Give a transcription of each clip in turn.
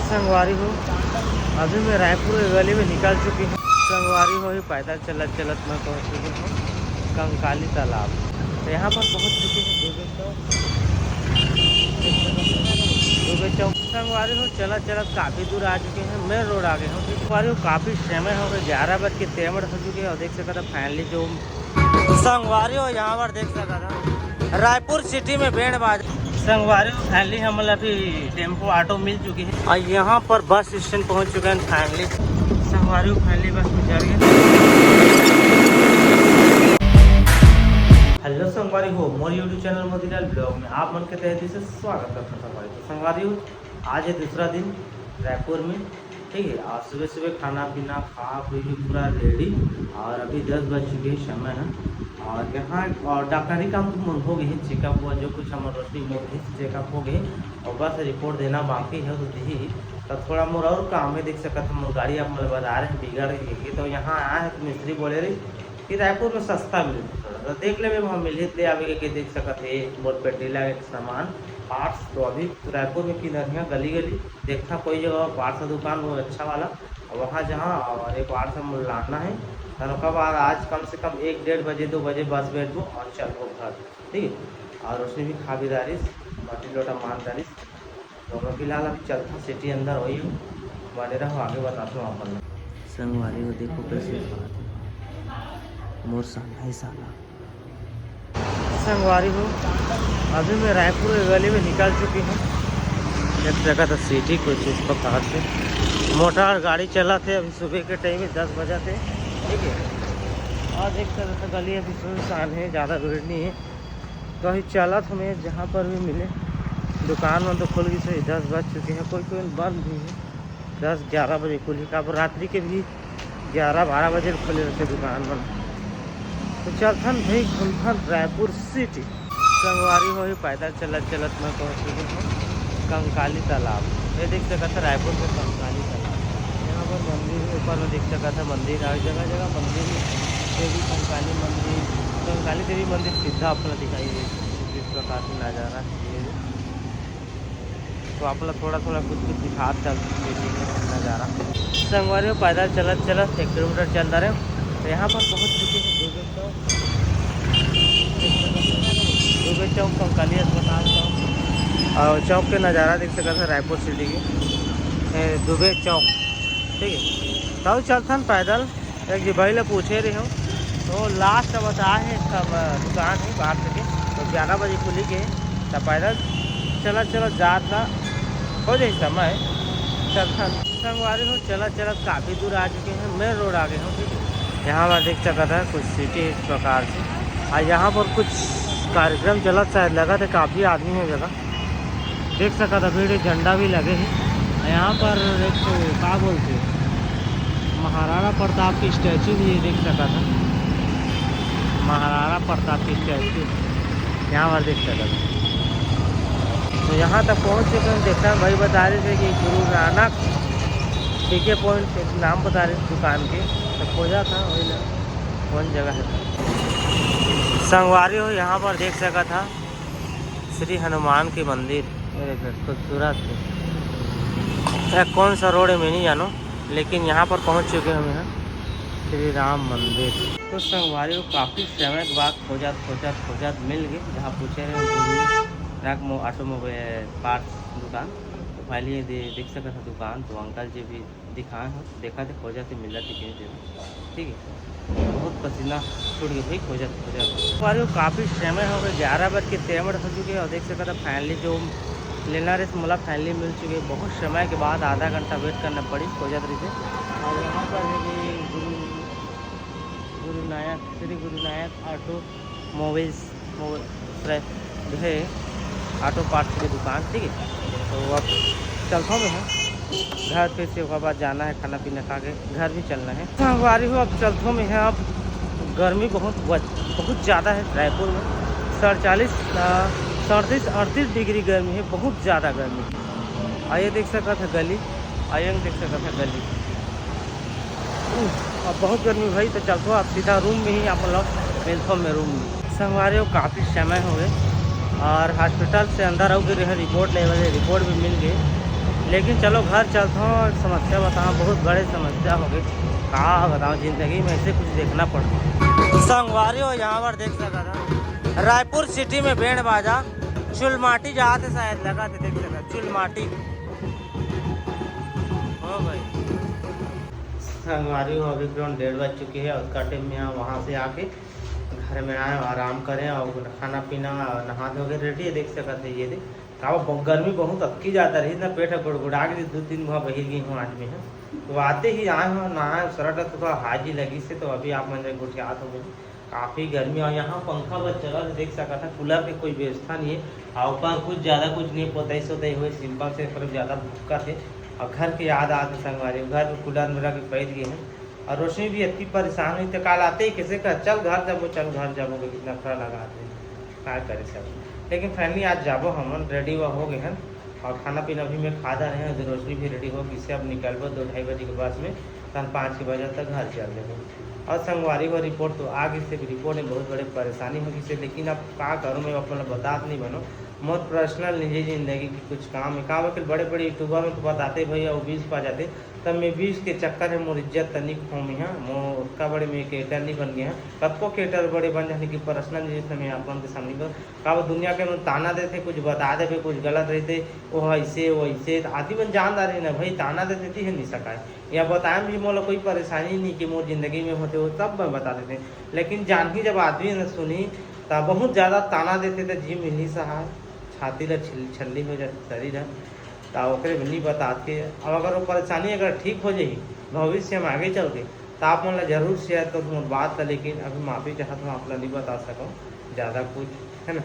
संगवारी हो, अभी मैं रायपुर गली में निकल चुकी हूँ। संगवारी हो ही पैदल चलत चलत मैं पहुँच चुकी हूँ कंकाली तालाब। तो यहाँ पर पहुँच चुके हैं दुबे चौक। संगवारी हो चलत चलत काफ़ी दूर आ चुके हैं, मेन रोड आ गए हूँ। संगवारी हो काफ़ी समय हो गए, 11:13 हो चुके हैं। और देख सकता था फाइनली जो संगवारी हो यहाँ पर देख सकता था रायपुर सिटी में बैंड बाजा। संगवारी हो फाइनली हम अभी टेम्पो ऑटो मिल चुकी है और यहाँ पर बस स्टैंड पहुँच चुके हैं फाइनली। संगवारी हो फाइनली बस में चढ़ गए। हेलो संगवारी हो, मोर यूट्यूब चैनल मोतीलाल ब्लॉग में आप मन के तहत से स्वागत करता हूँ। संगवारी तो संगवारी हो आज है दूसरा दिन रायपुर में, ठीक है। आज सुबह सुबह खाना पीना खा पी के पूरा रेडी और अभी 10 बज चुके हैं समय है। और यहाँ और डॉक्टरी काम तो मन हो गई है, चेकअप हुआ जो कुछ हमारे रोशनी में चेकअप हो गए और बस रिपोर्ट देना बाकी है। तो दी तो थोड़ा मोर और काम है, देख सकते हम गाड़ी आप मतलब बता रहे हैं बिगड़ गई। तो यहाँ आया है तो मिस्त्री बोले रही कि रायपुर में सस्ता मिले थोड़ा, तो देख ले हम मिले ले आगे के देख सकते है बहुत पेट्रोल के सामान पार्ट्स। तो अभी रायपुर में किधर है गली गली देखा कोई जगह पार्ट्स का दुकान वो अच्छा वाला और वहाँ जहाँ और एक पार्ट्स हम लाना है। उसके बाद आज कम से कम 1-1:30 बजे 2 बजे बस बैठ दो और चलो घर, ठीक है। और उसमें भी खाबीदारिश बाटी लोटा मानदारिश तो मैं फिलहाल अभी चलता हूँ सिटी अंदर वही हूँ बने रहो, आगे बताता हूँ अपन संगवारी हो। देखो कैसे मोर साला है साला। संगवारी हो अभी मैं रायपुर गली में निकल चुकी हूँ। एक जगह था सिटी कुछ इस प्रकार से मोटर गाड़ी चला थे। अभी सुबह के टाइम में 10 बजे थे, ठीक है। और देख सकते थे गली अभी सुनसान है, ज़्यादा भीड़ नहीं है। कहीं चला था मैं जहाँ पर भी मिले दुकान तो खुल गई से 10 बज चुके हैं, कोई कोई बंद भी है 10-11 बजे खुली का। अब रात्रि के भी 11-12 बजे खुले रहते दुकान बंद। तो चलथन भाई खुलथन रायपुर सिटी। संगवारी हो ही पैदल चलत चलत मैं पहुँच चुकी हूँ कंकाली तालाब। ये देख सकता था रायपुर में कंकाली तालाब, यहाँ पर मंदिर है ऊपर में देख सकता था मंदिर हर जगह जगह मंदिर देवी कंकाली मंदिर कंकाली देवी मंदिर सीधा अपना दिखाई दे इस प्रकार से नज़ारा है। तो आप लोग थोड़ा थोड़ा कुछ कुछ दिखा चलते नज़ारा। संगवारी हो पैदल चलत चलत 1 किलोमीटर चल रहे तो यहाँ पर पहुँच चुके हैं दुबे चौक कंकाली अस्पताल चौक। और चौक के नज़ारा देख सकते हैं रायपुर सिटी के दुबे चौक, ठीक है। तो चलथन पैदल एक जी भाई ले पूछे रही हूँ तो लास्ट बताए हैं सब दुकान है बाहर से तो 11 बजे खुली के तो पैदल चलत चलत जाता हो जाए समय चलथन। संगवारी हो चलत चलत काफ़ी दूर आ चुके हैं, मेन रोड आ गए हूँ, ठीक है। यहाँ पर देख सकता था कुछ सिटी इस प्रकार से और यहाँ पर कुछ कार्यक्रम चला शायद लगा था काफ़ी आदमी है जगह देख सकता था। भीड़ झंडा भी लगे हैं यहाँ पर। एक तो क्या बोलते महाराणा प्रताप की स्टैचू भी देख सकता था, महाराणा प्रताप की स्टैचू यहाँ पर देख सकता था। तो यहाँ तक पहुँच चुके हैं। देखा भाई बता रहे थे कि गुरु नानक पीके पॉइंट नाम बता रहे दुकान के तो खोजा था वही ना कौन जगह है। संगवारी हो यहाँ पर देख सका था श्री हनुमान के मंदिर खूबसूरत है। कौन सा रोड है मैं नहीं जानो, लेकिन यहाँ पर पहुँच चुके हम यहाँ श्री राम मंदिर। तो संगवारी हो काफ़ी समय के बाद खोजत मिल गए जहाँ पूछे रहे ऑटोमोबाइल पार्ट्स दुकान। तो पहले ये देख सकता था दुकान तो अंकल जी भी दिखाए हो देखा थे खोजा से मिला थी कहीं जगह, ठीक है। बहुत पसीना छूट गया भाई खोजत संगवारी हो काफ़ी समय हो गए 11:13 हो चुके हैं। और देख सकता था फाइनली जो लेना रहे मला फाइनली मिल चुके हैं। बहुत समय के बाद आधा घंटा वेट करना पड़ी खोजत रही थे। और यहाँ पर है कि श्री गुरु नायक ऑटो मोबाइल्स जो है ऑटो पार्ट्स की दुकान, ठीक है। तो अब चलता हूँ मैं घर फिर से उसके बाद जाना है खाना पीना खा के घर भी चलना है। संगवारी हो अब चलता हूँ मैं यहाँ। अब गर्मी बहुत ज़्यादा है रायपुर में 37-38 डिग्री गर्मी है, बहुत ज़्यादा गर्मी। आइए देख सकता था गली, आइए देख सकता था गली। अब बहुत गर्मी भाई तो चलता हूँ अब सीधा रूम में ही आप लोग मिलता हूँ मैं रूम में। संगवारी हो काफ़ी समय हो गए और हॉस्पिटल से अंदर हो गए रिपोर्ट ले वाले रिपोर्ट भी मिल गई, लेकिन चलो घर चलता हूँ और समस्या बताओ, बहुत बड़ी समस्या हो गई। कहाँ बताओ, ज़िंदगी में ऐसे कुछ देखना पड़ता। संगवारी हो यहाँ पर देख सका था, रायपुर सिटी में बैंड बाजा चुलमाटी जाते शायद लगा थे, देख सका चुलमाटी हो भाई। संगवारी हो अभी ग्राउंड 1:30 बज चुकी है, उसका टाइम में वहाँ से आके घर में आए, आराम करें और खाना पीना नहा धो के रेडी है, देख सकते ये देख का गर्मी बहुत अक्की जाता रही ना, पेट गुड़गुड़ा के 2-3 वहाँ बही गई हूँ आज में है। तो आते ही आए हो नहाए शर्ट तो थोड़ा हाजी लगी से, तो अभी आप मैंने गुड़ियात हो गई, काफ़ी गर्मी। और यहाँ पंखा बस चला देख सका था, कूलर की कोई व्यवस्था नहीं है और ऊपर कुछ ज़्यादा कुछ नहीं, पोतई सोतई हुए सिंपल से, पर ज़्यादा भूखा थे और घर के याद आते संगवारी, घर में कूलर मेरा के बैठ गए हैं और रोशनी भी इतनी परेशान हुई। तो कल आते ही कैसे कर चल घर जाबो, चल घर जाबो, कितना खरा लगा क्या करे सब। लेकिन फाइनली आज जाबो हम रेडी हो गए हैं और खाना पीना भी मैं खा रहे हैं, रोशनी भी रेडी हो इससे अब निकलबो 2-2:30 बजे के बस में, तब 5 बजे तक घर चल देंगे। और संगवारी को रिपोर्ट तो आगे से रिपोर्ट में बहुत बड़ी परेशानी होगी से, लेकिन अब क्या करूँ मैं अपना बता नहीं बनो, बहुत पर्सनल निजी जिंदगी की कुछ काम है। काम है बड़े बड़े यूट्यूबर में तो बताते भैया वो 20 पा जाते, तब मैं 20 के चक्कर है मोर इज्जत तनिक होमी है, मोर उसका बड़े में क्रिएटर नहीं बन गया है, कब को क्रिएटर बड़े बन जाने की पर्सनल जिस मैं आप के सामने कर का दुनिया के में ताना देते, कुछ बता दे कुछ गलत रहते वो ऐसे वो ऐसे, आदि बन जान रहे ना भाई, ताना दे देती है नहीं सकाए या बताएं भी मोला कोई परेशानी नहीं कि मोर जिंदगी में होते हो तब मैं बता देते, लेकिन जान ही जब आदमी ने सुनी तब बहुत ज़्यादा ताना देते थे, जी मिली सहा छाती ला छल्ली हो जाती शरीर है, तो ओकरे नहीं बताते। अब अगर वो परेशानी अगर ठीक हो जाए भविष्य में आगे चल के तो आप मतलब जरूर शेयर कर दूँ बात था, लेकिन अभी माफ़ी चाहता हूँ, आप नहीं बता सकूँ ज़्यादा कुछ है ना।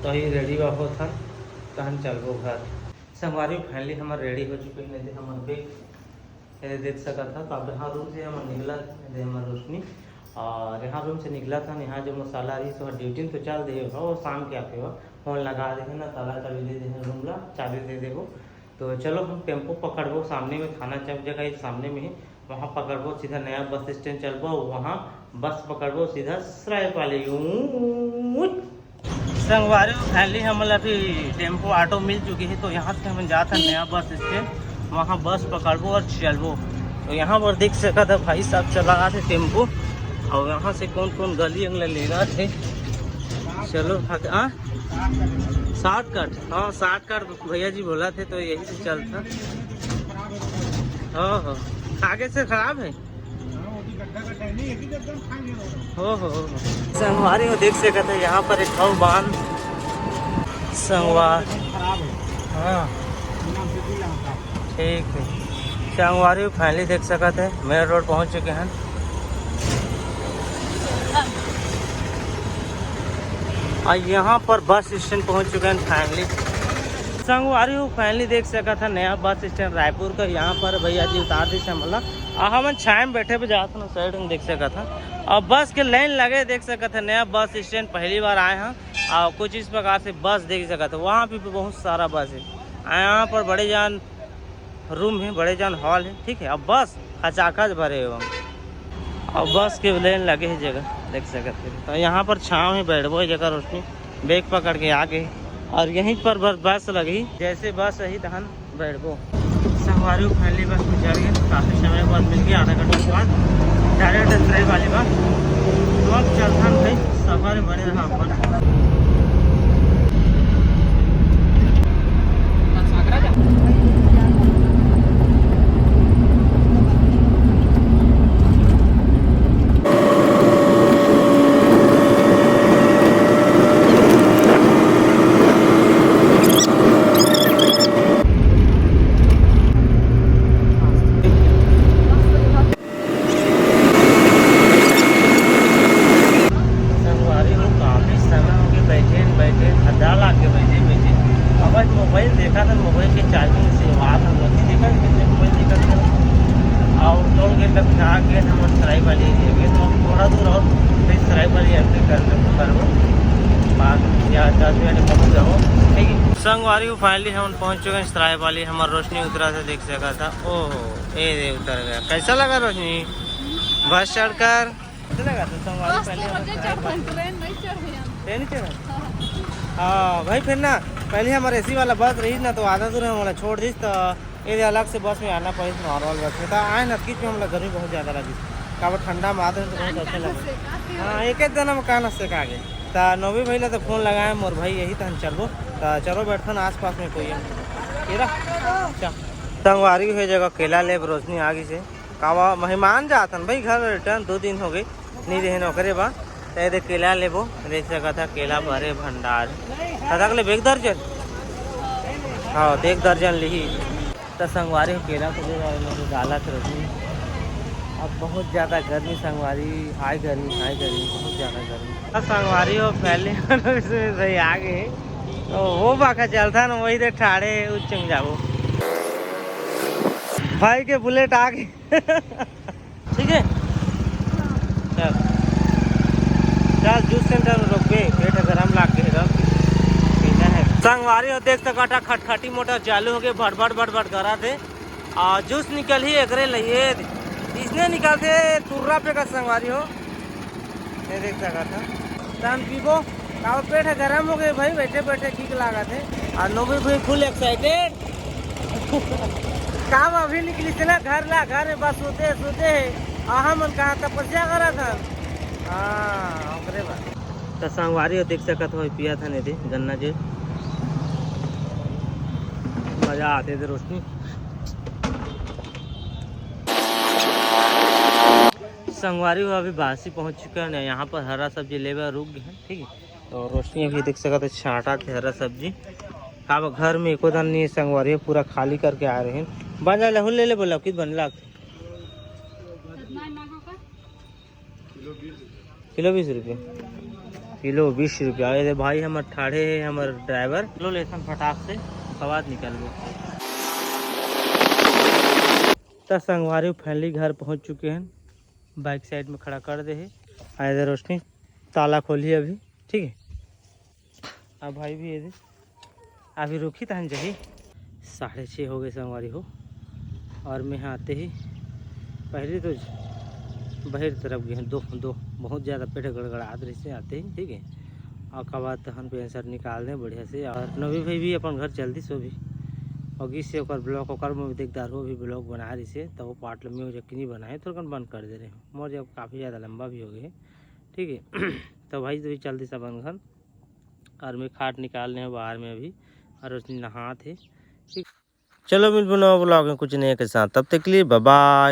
तो ही रेडी हो था तो हम चलबो घर। संगवारी फाइनली हमारे रेडी हो चुके हैं, नहीं हमारे बैग देख सका था। तो अब यहाँ रूम से हम निकला हमारे रोशनी, और यहाँ रूम से निकला था, यहाँ जो मसाला रही सो ड्यूटी तो चल दे वो शाम के आके हुआ फोन लगा दे ना, ताला चाबी दे दे रूम ला चाबी दे देगो। तो चलो हम टेम्पो पकड़बो, सामने में थाना चौक जगह सामने में ही, वहाँ पकड़बो सीधा नया बस स्टैंड चलबो, वहाँ बस पकड़बो सीधा सरायपाली। संगवारी फाइनली हम अभी टेम्पो ऑटो मिल चुकी है, तो यहाँ से हम जाते हैं नया बस स्टैंड, वहाँ बस पकड़बो और चलबो। तो यहाँ पर देख सका था भाई साहब चला रहा थे टेम्पो, और यहाँ से कौन कौन गली अंगला ले रहा थे। चलो हाँ शॉर्टकट, हाँ शॉर्टकट भैया जी बोला थे तो यही से चलता। हाँ आगे से खराब है हो। संगवारी को देख सका था यहाँ पर एक बांध संगवार, हाँ ठीक है। संगवारी फाइनली देख सका थे मेन रोड पहुँच चुके हैं। और यहाँ पर बस स्टैंड पहुँच चुके हैं फाइनली। संगवारी हूँ फाइनली देख सका था नया बस स्टैंड रायपुर का, यहाँ पर भैया जी उतार दी हमला, हम छाए में बैठे पे जाते ना साइड में देख सका था, और बस के लाइन लगे देख सका था। नया बस स्टैंड पहली बार आए हैं और कुछ इस प्रकार से बस देख सका था, वहाँ भी बहुत सारा बस है, यहाँ पर बड़े जान रूम है, बड़े जान हॉल है, ठीक है। अब बस खचाखच भरे हुए और बस के लाइन लगे है जगह देख सकते हैं। तो यहाँ पर छाँव में बैठबो जगह रोशनी बैग पकड़ के आगे, और यहीं पर बस लगी, जैसे बस रही तहन बैठबो। संगवारी फाइनली बस में चढ़ गए, काफ़ी समय बाद मिल गया, आधा घंटे के बाद डायरेक्ट सरायपाली बस। तो अब चलता भाई सफर बने रहा अपन। मोबाइल देखा था, मोबाइल के चार्जिंग से वहाँ था मोदी देखा, कितने मोबाइल देखा था। और टोल गेट तक जहाँ गए हम सरायपाली एरिया गए, तो हम थोड़ा दूर और फिर सरायपाली एंट्री करबो या 10 मिनट पहुँच जाओ, ठीक है। संगवारी को फाइनली हम पहुँच चुके हैं सरायपाली। हमारा रोशनी उतरा था देख सका था, ओह ये उतर गया। कैसा लगा रोशनी बस चढ़कर? कैसा लगा था संगवारी? पहले ट्रेन नहीं चढ़ा, हाँ भाई फिर ना पहले हमारे एसी वाला बस रही ना तो आधा दूर हमारा छोड़ दी तो ये अलग से बस में आना पड़ी नॉर्मल बस में तो आए ना किच में हमारा गर्मी बहुत ज़्यादा लगी का ठंडा में आते तो बहुत अच्छा लगे। हाँ एक एक दिन में कहना से आगे तो नौवीं भैया तो फोन लगाए मोर भाई यही तो हम चलो तो चलो बैठन आस पास में कोई संगवारी हुई जगह केला ले रोशनी आगे से कावा मेहमान जातन भाई घर रिटर्न 2 दिन हो गए नहीं रहे नौकरे बा तो केला लेबो देख सका था केला भरे भंडार तक ले एक दर्जन हाँ तो 1 दर्जन ली तो संगवारी हो केला को डाला तो रोशनी अब बहुत ज़्यादा गर्मी संगवारी हाई गर्मी बहुत ज़्यादा गर्मी अब संगवारी हो पहले इसमें सही आ गए तो वो बाका चलता ना वही दे ठाड़े उच्चंग जाओ भाई के बुलेट आ गए ठीक है चल चल जूस सेंटर में रुक गए पेट गरम लाग गए पीना है संगवारी हो देख सकता खटखटी मोटर चालू हो गए भट करा थे और जूस निकल ही एकरे लिए इसने निकालते तुर्रा पे का संगवारी हो ये देख सका था टाइम पीबो काव पेट है गरम हो गए भाई बैठे बैठे ठीक लगा थे और नौवीं भाई फुल एक्साइटेड काम अभी निकली थी ना घर में बस सोते आहा मन कहा तपस्या करा था हाँ तो संगवारी हो देख सकत हो पिया था नहीं थे गन्ना जो मजा आते थे रोशनी संगवारी हो अभी बासी पहुंच चुका है यहाँ पर हरा सब्जी लेवे रुक गए हैं ठीक है तो रोशनी अभी देख सकते छाटा थे हरा सब्जी अब घर में एको दान नहीं संगवारी पूरा खाली करके आ रहे हैं बन जा लहुल ले बोला कित बन लाग किलो 20 रुपये किलो 20 रुपया अरे भाई हमारे ठाड़े है हमारे ड्राइवर किलो लेसन फटाक से सवाद निकल गए तो संगवारी फैमिली घर पहुंच चुके हैं बाइक साइड में खड़ा कर दे है आए रोशनी ताला खोली अभी ठीक है अब भाई भी ये अभी रुकी था जही 6:30 हो गए संगवारी हो और मैं यहाँ आते ही पहले तो बाहर तरफ गए दो बहुत ज़्यादा पेट गड़गड़ात रही से आते ही ठीक है और कबा तहन पेंसर निकाल दें बढ़िया से और नवी भाई भी अपन घर जल्दी से भी और से ब्लॉग ओकर में देखदार हो भी ब्लॉग बना रही से तो वो पार्ट लम्बी हो जबकि नहीं बनाए तो बंद कर दे रहे हैं मोर जब काफ़ी ज़्यादा लंबा भी हो गए ठीक है तो भाई तो चलती सब घर और मैं खाट निकालने हैं बाहर में अभी और उसने नहा थे ठीक चलो मिल बनाओ ब्लॉग में कुछ नए के साथ तब तक के लिए बाय बाय।